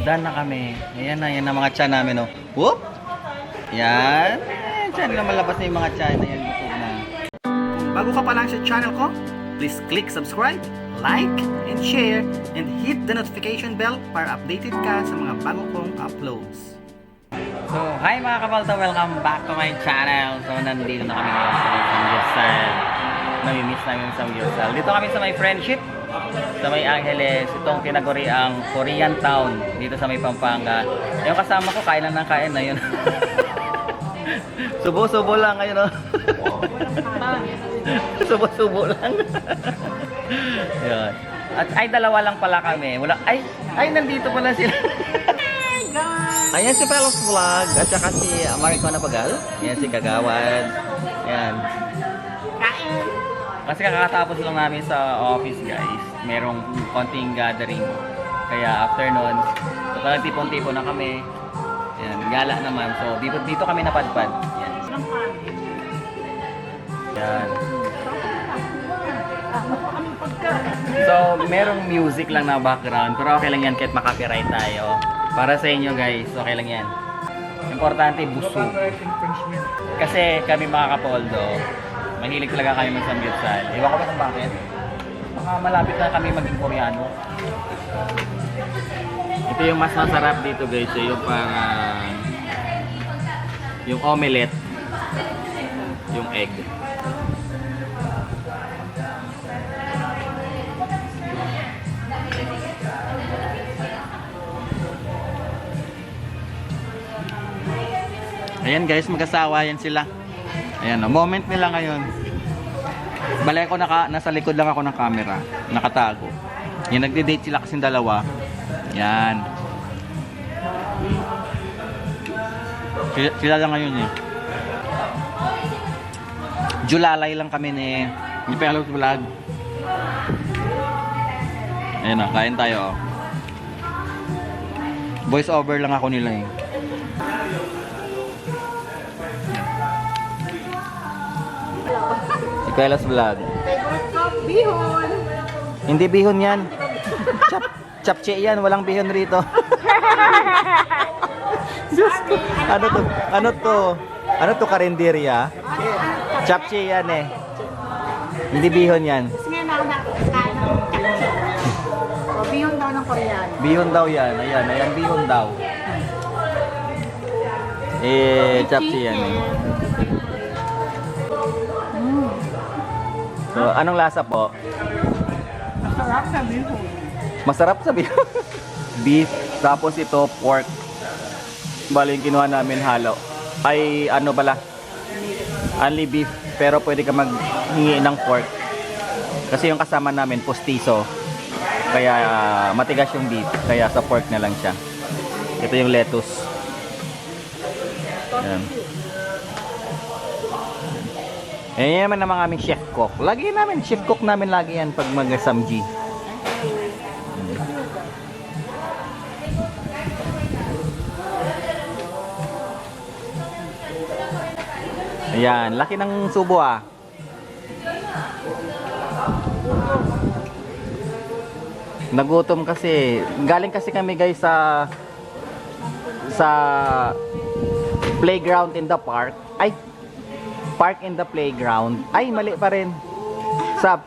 done na kami. Ayan na, yan ang mga tiyan namin, oh. Whoop! Yan. Tiyan na malabas na yung mga tiyan na yan. YouTube na. Kung bago ka pa lang sa channel ko, please click subscribe, like, and share, and hit the notification bell para updated ka sa mga bago kong uploads. So, hi mga kabalta! Welcome back to my channel. So, nandito na kami ngayon sa Samgyeopsal. Namimiss namin sa Samgyeopsal. Dito kami sa may friendship, sa may Angeles. Itong tinaguri ang Korean Town, dito sa may Pampanga. Yung kasama ko, kain lang ng kain na yun. Subo-subo lang ngayon, oh. Subo-subo lang. Yun. At ay, dalawa lang pala kami. Wala, ay, nandito pala sila. Ayan si Pelos Vlog at saka si Mariko Napagal. Ayan si Kagawad. Ayan. Kasi kakatapos lang namin sa office, guys. Merong konting gathering. Kaya after nun, so tipon-tipon na kami. Ayan, gala naman. So dito kami napadpad. Ayan. Ayan. So merong music lang na background. Pero okay lang yan kahit makapiright tayo. Para sa inyo guys, okay lang yan. Importante, busog. Kasi kami mga kapoldo, mahilig talaga kami mag-samgyeopsal. Iwan ko ba kung bakit? Baka malapit na kami maging Koreano. Ito yung mas masarap dito guys, yung parang yung omelette, yung egg. Ayan guys, mag-asawa yan sila. Ayan, moment nila ngayon. Balay ko nasa likod lang ako ng camera. Nakatago. Yan, nagde-date sila kasing dalawa. Yan. Sila lang ngayon eh. Julalay lang kami ni Pelos Vlog. Ayan na, kain tayo. Voice over lang ako nila eh. Si Pelos Vlog. Favorite ko, bihon. Hindi bihon yan. Chapche yan, walang bihon rito. Ano to? Ano to? Ano to, karinderya? Chapche yan eh. Hindi bihon yan. Tapos ngayon ako nakakain ng chapche. O, bihon daw ng Koreano. Bihon daw yan. Ayan, bihon daw. Chapche yan eh. So, anong lasa po? Masarap sa bihon. Masarap sa bihon. Beef, tapos ito pork. Bali yung kinuha namin halo. Ay ano pala? Only beef, pero pwede ka maghingi ng pork. Kasi yung kasama namin postizo. Kaya matigas yung beef, kaya sa pork na lang siya. Ito yung lettuce. Ayan. Ayan naman ang mga aming chef cook. Lagi namin, chef cook namin lagi yan pag mag-samji. Ayan, laki ng subo ah. Nagutom kasi. Galing kasi kami guys sa playground in the park. Ay, park in the playground. Ay, mali pa rin. Sa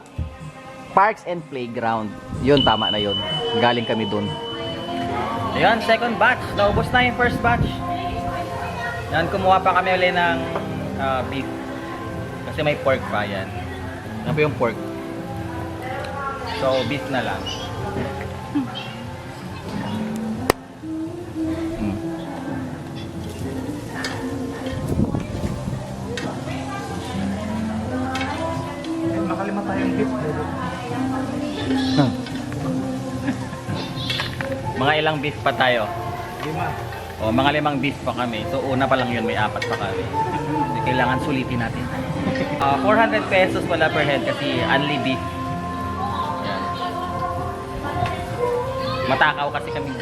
parks and playground. Yun, tama na yun. Galing kami dun. Ayan, second batch. Naubos na yung first batch. Yan, kumuha pa kami ulit ng beef. Kasi may pork pa yan. Ano pa yung pork? So, beef na lang. Makalima tayong beef. Mga ilang beef pa tayo? 5. O, mga 5 beef pa kami. So, una pa lang yun, may 4 pa kami. So, kailangan sulitin natin. 400 pesos pala per head kasi only beef. Yan. Matakaw kasi kami.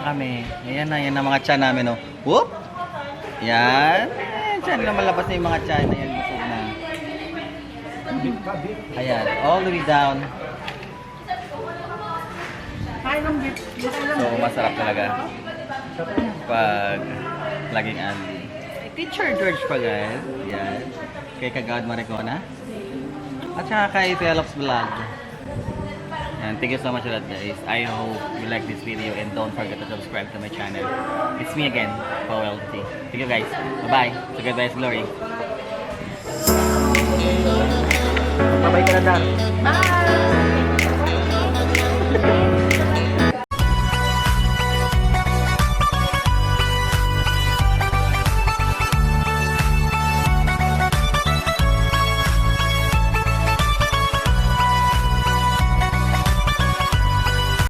kami. Ayan na mga tiyan namin, oh. Whoop! Yan. Ayan, tiyan na malabas na yung mga tiyan. Ayan, busog na. Ayan, all the way down. Kain ng beef. So, masarap talaga. Pag laging Andy. Teacher George pa, guys. Yan. Kay Kagawad Maricona. At saka kay Pelops Vlog. And thank you so much for that, guys. I hope you like this video and don't forget to subscribe to my channel. It's me again, Powell T. Thank you, guys. Bye-bye. To God bless glory. Bye-bye ka na, Dan. Bye!